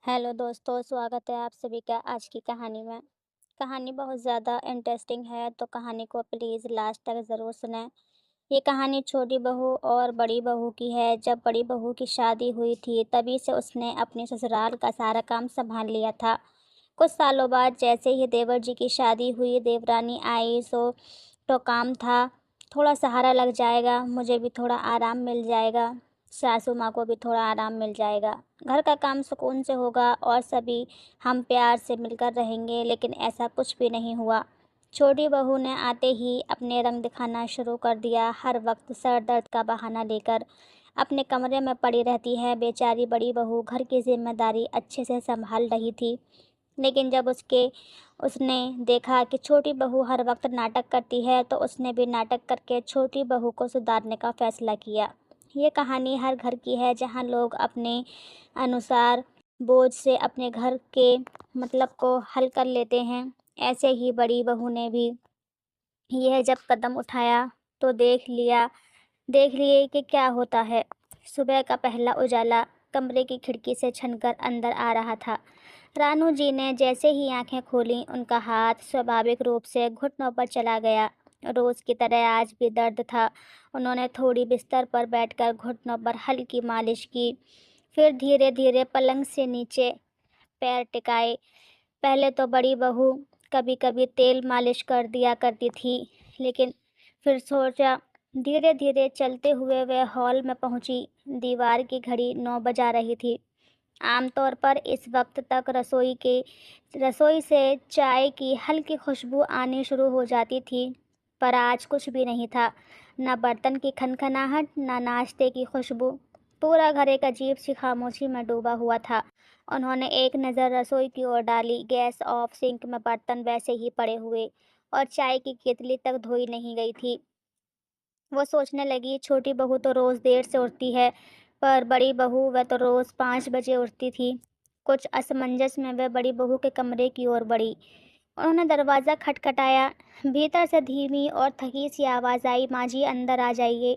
Hello दोस्तों, स्वागत है आप सभी का आज की कहानी में। कहानी बहुत ज़्यादा इंटरेस्टिंग है, तो कहानी को प्लीज़ लास्ट तक ज़रूर सुनें। ये कहानी छोटी बहू और बड़ी बहू की है। जब बड़ी बहू की शादी हुई थी, तभी से उसने अपने ससुराल का सारा काम संभाल लिया था। कुछ सालों बाद जैसे ही देवर जी की शादी हुई, देवरानी आई तो काम था, थोड़ा सहारा लग जाएगा, मुझे भी थोड़ा आराम मिल जाएगा, सासू माँ को भी थोड़ा आराम मिल जाएगा, घर का काम सुकून से होगा और सभी हम प्यार से मिलकर रहेंगे। लेकिन ऐसा कुछ भी नहीं हुआ। छोटी बहू ने आते ही अपने रंग दिखाना शुरू कर दिया। हर वक्त सर दर्द का बहाना लेकर अपने कमरे में पड़ी रहती है। बेचारी बड़ी बहू घर की जिम्मेदारी अच्छे से संभाल रही थी, लेकिन जब उसने देखा कि छोटी बहू हर वक्त नाटक करती है, तो उसने भी नाटक करके छोटी बहू को सुधारने का फैसला किया। ये कहानी हर घर की है, जहाँ लोग अपने अनुसार बोझ से अपने घर के मतलब को हल कर लेते हैं। ऐसे ही बड़ी बहू ने भी यह जब कदम उठाया, तो देख लिए कि क्या होता है। सुबह का पहला उजाला कमरे की खिड़की से छनकर अंदर आ रहा था। रानू जी ने जैसे ही आंखें खोलीं, उनका हाथ स्वाभाविक रूप से घुटनों पर चला गया। रोज की तरह आज भी दर्द था। उन्होंने थोड़ी बिस्तर पर बैठकर घुटनों पर हल्की मालिश की, फिर धीरे धीरे पलंग से नीचे पैर टिकाए। पहले तो बड़ी बहू कभी कभी तेल मालिश कर दिया करती थी, लेकिन फिर सोचा। धीरे धीरे चलते हुए वह हॉल में पहुंची। दीवार की घड़ी 9 बजा रही थी। आमतौर पर इस वक्त तक रसोई से चाय की हल्की खुशबू आनी शुरू हो जाती थी, पर आज कुछ भी नहीं था। न बर्तन की खनखनाहट, न नाश्ते की खुशबू। पूरा घर एक अजीब सी खामोशी में डूबा हुआ था। उन्होंने एक नज़र रसोई की ओर डाली। गैस ऑफ, सिंक में बर्तन वैसे ही पड़े हुए और चाय की केतली तक धोई नहीं गई थी। वो सोचने लगी, छोटी बहू तो रोज़ देर से उठती है, पर बड़ी बहू वह तो रोज़ 5 बजे उठती थी। कुछ असमंजस में वह बड़ी बहू के कमरे की ओर बढ़ी। उन्होंने दरवाज़ा खटखटाया। भीतर से धीमी और थकी सी आवाज़ आई, माँ जी अंदर आ जाइए।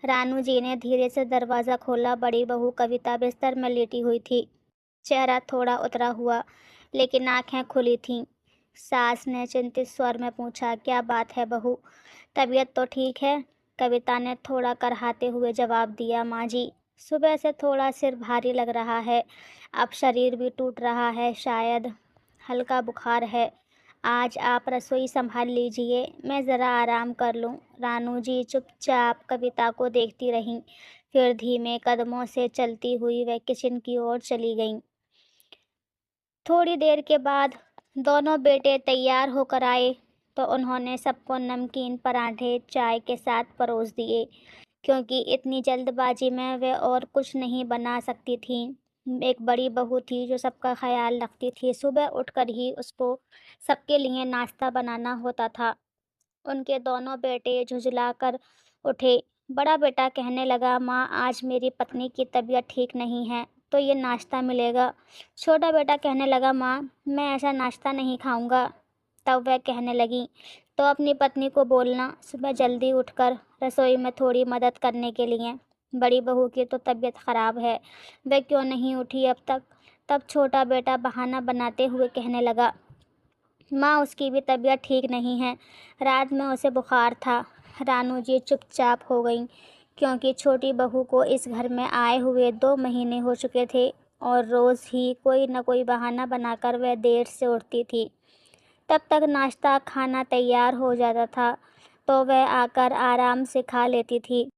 रानू जी ने धीरे से दरवाज़ा खोला। बड़ी बहू कविता बिस्तर में लेटी हुई थी। चेहरा थोड़ा उतरा हुआ, लेकिन आंखें खुली थीं। सास ने चिंतित स्वर में पूछा, क्या बात है बहू, तबीयत तो ठीक है? कविता ने थोड़ा करहाते हुए जवाब दिया, माँ जी, सुबह से थोड़ा सिर भारी लग रहा है, अब शरीर भी टूट रहा है, शायद हल्का बुखार है। आज आप रसोई संभाल लीजिए, मैं ज़रा आराम कर लूँ। रानू जी चुपचाप कविता को देखती रहीं, फिर धीमे कदमों से चलती हुई वह किचन की ओर चली गईं। थोड़ी देर के बाद दोनों बेटे तैयार होकर आए, तो उन्होंने सबको नमकीन पराठे चाय के साथ परोस दिए, क्योंकि इतनी जल्दबाजी में वे और कुछ नहीं बना सकती थीं। एक बड़ी बहू थी जो सबका ख्याल रखती थी। सुबह उठकर ही उसको सबके लिए नाश्ता बनाना होता था। उनके दोनों बेटे झुँझलाकर उठे। बड़ा बेटा कहने लगा, माँ आज मेरी पत्नी की तबीयत ठीक नहीं है, तो ये नाश्ता मिलेगा। छोटा बेटा कहने लगा, माँ मैं ऐसा नाश्ता नहीं खाऊंगा। तब वह कहने लगी, तो अपनी पत्नी को बोलना सुबह जल्दी उठकर रसोई में थोड़ी मदद करने के लिए। बड़ी बहू की तो तबीयत खराब है, वह क्यों नहीं उठी अब तक? तब छोटा बेटा बहाना बनाते हुए कहने लगा, माँ उसकी भी तबीयत ठीक नहीं है, रात में उसे बुखार था। रानू जी चुपचाप हो गईं, क्योंकि छोटी बहू को इस घर में आए हुए 2 महीने हो चुके थे और रोज़ ही कोई न कोई बहाना बनाकर वह देर से उठती थी। तब तक नाश्ता खाना तैयार हो जाता था, तो वह आकर आराम से खा लेती थी,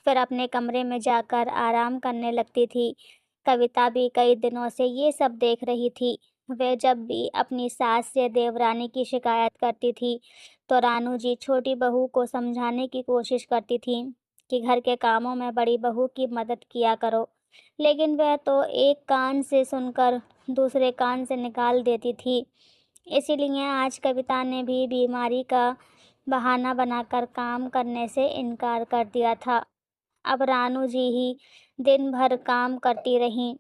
फिर अपने कमरे में जाकर आराम करने लगती थी। कविता भी कई दिनों से ये सब देख रही थी। वह जब भी अपनी सास से देवरानी की शिकायत करती थी, तो रानू जी छोटी बहू को समझाने की कोशिश करती थी कि घर के कामों में बड़ी बहू की मदद किया करो, लेकिन वह तो एक कान से सुनकर दूसरे कान से निकाल देती थी। इसीलिए आज कविता ने भी बीमारी का बहाना बनाकर काम करने से इनकार कर दिया था। अब रानू जी ही दिन भर काम करती रहीं।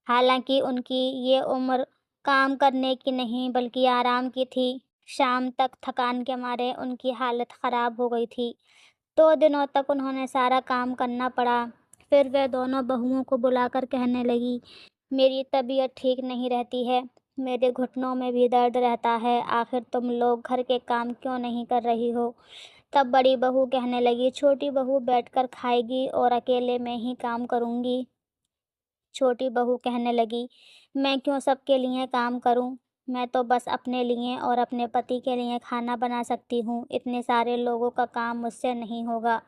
हालांकि उनकी ये उम्र काम करने की नहीं बल्कि आराम की थी। शाम तक थकान के मारे उनकी हालत ख़राब हो गई थी। 2 दिनों तक उन्होंने सारा काम करना पड़ा। फिर वह दोनों बहुओं को बुलाकर कहने लगी, मेरी तबीयत ठीक नहीं रहती है, मेरे घुटनों में भी दर्द रहता है, आखिर तुम लोग घर के काम क्यों नहीं कर रही हो? तब बड़ी बहू कहने लगी, छोटी बहू बैठकर खाएगी और अकेले मैं ही काम करूँगी। छोटी बहू कहने लगी, मैं क्यों सबके लिए काम करूं? मैं तो बस अपने लिए और अपने पति के लिए खाना बना सकती हूँ, इतने सारे लोगों का काम मुझसे नहीं होगा।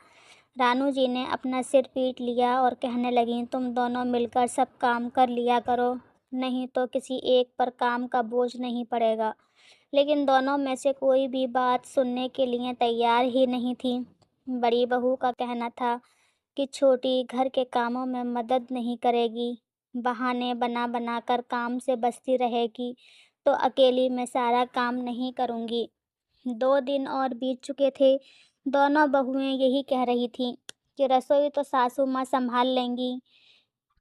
रानू जी ने अपना सिर पीट लिया और कहने लगीं, तुम दोनों मिलकर सब काम कर लिया करो, नहीं तो किसी एक पर काम का बोझ नहीं पड़ेगा। लेकिन दोनों में से कोई भी बात सुनने के लिए तैयार ही नहीं थी। बड़ी बहू का कहना था कि छोटी घर के कामों में मदद नहीं करेगी, बहाने बना बना कर काम से बचती रहेगी, तो अकेली मैं सारा काम नहीं करूँगी। 2 दिन और बीत चुके थे, दोनों बहुएँ यही कह रही थीं कि रसोई तो सासू माँ सँभाल लेंगी,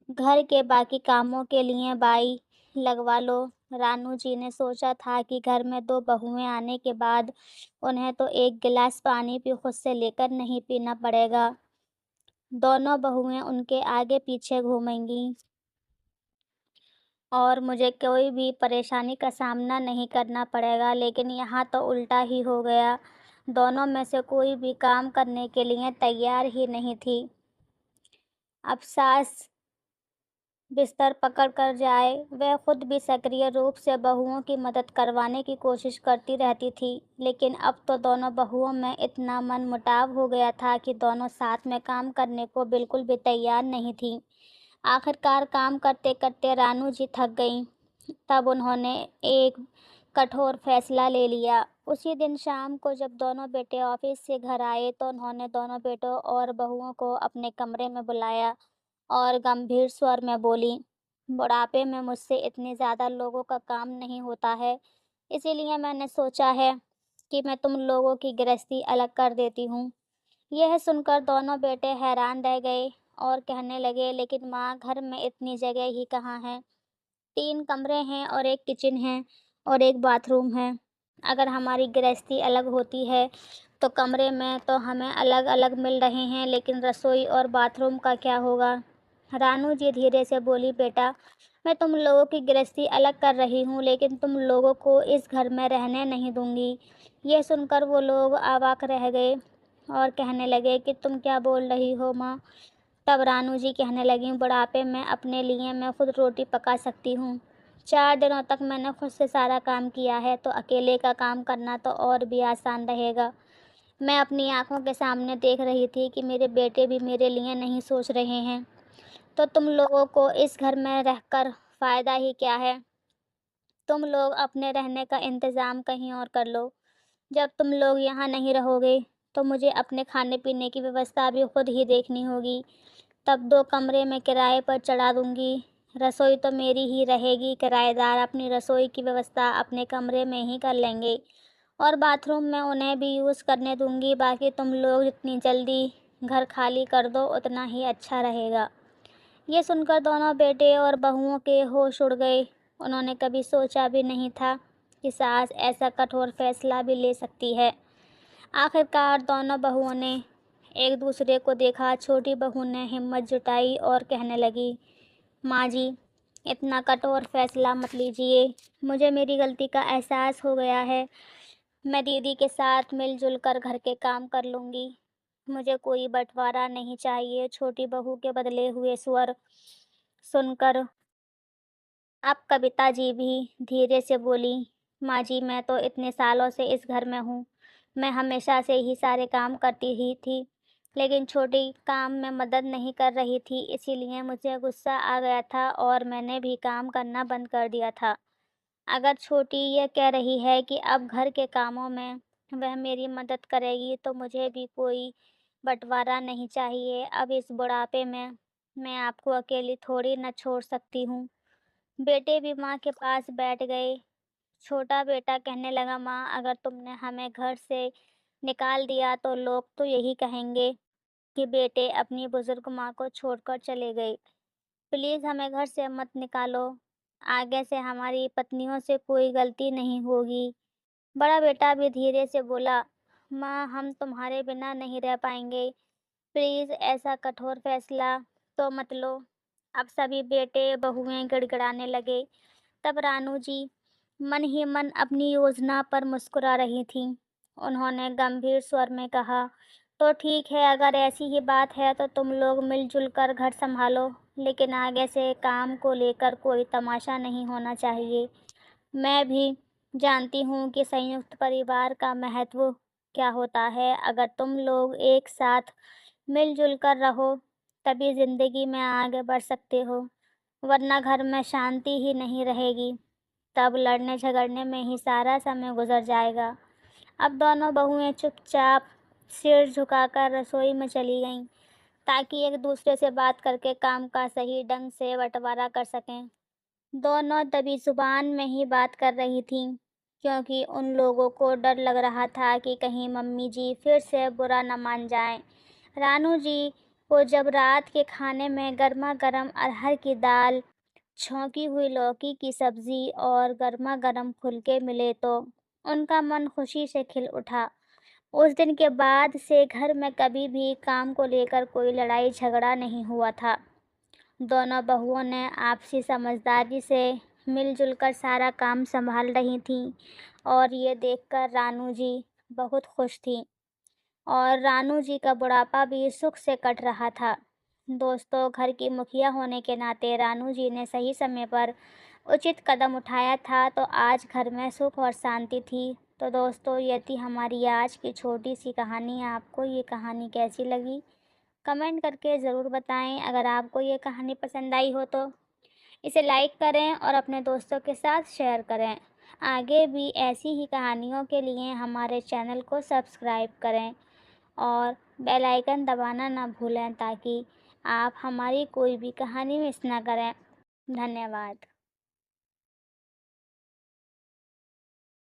घर के बाकी कामों के लिए बाई लगवा लो। रानू जी ने सोचा था कि घर में 2 बहुएँ आने के बाद उन्हें तो 1 गिलास पानी भी खुद से लेकर नहीं पीना पड़ेगा। दोनों बहुएँ उनके आगे-पीछे घूमेंगी और मुझे कोई भी परेशानी का सामना नहीं करना पड़ेगा, लेकिन यहाँ तो उल्टा ही हो गया। दोनों में से कोई भी काम करने के लिए तैयार ही नहीं थी। अब सास बिस्तर पकड़ कर जाए, वह खुद भी सक्रिय रूप से बहुओं की मदद करवाने की कोशिश करती रहती थी, लेकिन अब तो दोनों बहुओं में इतना मनमुटाव हो गया था कि दोनों साथ में काम करने को बिल्कुल भी तैयार नहीं थीं। आखिरकार काम करते-करते रानू जी थक गईं, तब उन्होंने एक कठोर फैसला ले लिया। उसी दिन शाम को जब दोनों बेटे ऑफिस से घर आए तो उन्होंने दोनों बेटों और बहुओं को अपने कमरे में बुलाया और गंभीर स्वर में बोली, बुढ़ापे में मुझसे इतने ज़्यादा लोगों का काम नहीं होता है, इसीलिए मैंने सोचा है कि मैं तुम लोगों की गृहस्थी अलग कर देती हूँ। यह सुनकर दोनों बेटे हैरान रह गए और कहने लगे, लेकिन माँ, घर में इतनी जगह ही कहाँ है? 3 कमरे हैं और एक किचन है और एक बाथरूम है। अगर हमारी गृहस्थी अलग होती है तो कमरे में तो हमें अलग-अलग मिल रहे हैं, लेकिन रसोई और बाथरूम का क्या होगा? रानू जी धीरे से बोली, बेटा, मैं तुम लोगों की गृहस्थी अलग कर रही हूँ, लेकिन तुम लोगों को इस घर में रहने नहीं दूँगी। यह सुनकर वो लोग अवाक रह गए और कहने लगे कि तुम क्या बोल रही हो माँ? तब रानू जी कहने लगीं, बुढ़ापे में अपने लिए मैं खुद रोटी पका सकती हूँ। 4 दिनों तक मैंने खुद से सारा काम किया है, तो अकेले का काम करना तो और भी आसान रहेगा। मैं अपनी आँखों के सामने देख रही थी कि मेरे बेटे भी मेरे लिए नहीं सोच रहे हैं। तो तुम लोगों को इस घर में रहकर फ़ायदा ही क्या है? तुम लोग अपने रहने का इंतज़ाम कहीं और कर लो। जब तुम लोग यहाँ नहीं रहोगे, तो मुझे अपने खाने-पीने की व्यवस्था भी खुद ही देखनी होगी। तब 2 कमरे मैं किराए पर चढ़ा दूँगी। रसोई तो मेरी ही रहेगी, किराएदार अपनी रसोई की व्यवस्था अपने कमरे में ही कर लेंगे और बाथरूम में उन्हें भी यूज़ करने दूँगी। बाकी तुम लोग जितनी जल्दी घर खाली कर दो, उतना ही अच्छा रहेगा। ये सुनकर दोनों बेटे और बहुओं के होश उड़ गए। उन्होंने कभी सोचा भी नहीं था कि सास ऐसा कठोर फैसला भी ले सकती है। आखिरकार दोनों बहुओं ने एक दूसरे को देखा। छोटी बहू ने हिम्मत जुटाई और कहने लगी, माँ जी, इतना कठोर फैसला मत लीजिए। मुझे मेरी गलती का एहसास हो गया है। मैं दीदी के साथ मिलजुल कर घर के काम कर लूँगी। मुझे कोई बँटवारा नहीं चाहिए। छोटी बहू के बदले हुए स्वर सुनकर अब कविता जी भी धीरे से बोली, माँ जी, मैं तो इतने सालों से इस घर में हूँ। मैं हमेशा से ही सारे काम करती ही थी, लेकिन छोटी काम में मदद नहीं कर रही थी, इसीलिए मुझे गुस्सा आ गया था और मैंने भी काम करना बंद कर दिया था। अगर छोटी ये कह रही है कि अब घर के कामों में वह मेरी मदद करेगी, तो मुझे भी कोई बँटवारा नहीं चाहिए। अब इस बुढ़ापे में मैं आपको अकेली थोड़ी ना छोड़ सकती हूँ। बेटे भी माँ के पास बैठ गए। छोटा बेटा कहने लगा, माँ, अगर तुमने हमें घर से निकाल दिया तो लोग तो यही कहेंगे कि बेटे अपनी बुजुर्ग माँ को छोड़कर चले गए। प्लीज़ हमें घर से मत निकालो। आगे से हमारी पत्नियों से कोई गलती नहीं होगी। बड़ा बेटा भी धीरे से बोला, माँ, हम तुम्हारे बिना नहीं रह पाएंगे। प्लीज़ ऐसा कठोर फैसला तो मत लो। अब सभी बेटे बहुएं गिड़गिड़ाने लगे। तब रानू जी मन ही मन अपनी योजना पर मुस्कुरा रही थीं। उन्होंने गंभीर स्वर में कहा, तो ठीक है, अगर ऐसी ही बात है तो तुम लोग मिलजुल कर घर संभालो, लेकिन आगे से काम को लेकर कोई तमाशा नहीं होना चाहिए। मैं भी जानती हूँ कि संयुक्त परिवार का महत्व क्या होता है। अगर तुम लोग एक साथ मिलजुल कर रहो, तभी ज़िंदगी में आगे बढ़ सकते हो, वरना घर में शांति ही नहीं रहेगी। तब लड़ने झगड़ने में ही सारा समय गुजर जाएगा। अब दोनों बहुएं चुपचाप सिर झुकाकर रसोई में चली गईं, ताकि एक दूसरे से बात करके काम का सही ढंग से बंटवारा कर सकें। दोनों दबी जुबान में ही बात कर रही थीं, क्योंकि उन लोगों को डर लग रहा था कि कहीं मम्मी जी फिर से बुरा न मान जाएं। रानू जी को जब रात के खाने में गर्मा गर्म अरहर की दाल, छौंकी हुई लौकी की सब्जी और गर्मा गर्म फुलके मिले तो उनका मन खुशी से खिल उठा। उस दिन के बाद से घर में कभी भी काम को लेकर कोई लड़ाई झगड़ा नहीं हुआ था। दोनों बहुओं ने आपसी समझदारी से मिलजुल कर सारा काम संभाल रही थीं, और ये देखकर रानू जी बहुत खुश थीं। और रानू जी का बुढ़ापा भी सुख से कट रहा था। दोस्तों, घर की मुखिया होने के नाते रानू जी ने सही समय पर उचित कदम उठाया था, तो आज घर में सुख और शांति थी। तो दोस्तों, ये थी हमारी आज की छोटी सी कहानी। आपको ये कहानी कैसी लगी? कमेंट करके ज़रूर बताएं। अगर आपको ये कहानी पसंद आई हो तो इसे लाइक करें और अपने दोस्तों के साथ शेयर करें। आगे भी ऐसी ही कहानियों के लिए हमारे चैनल को सब्सक्राइब करें और बेल आइकन दबाना ना भूलें, ताकि आप हमारी कोई भी कहानी मिस ना करें। धन्यवाद।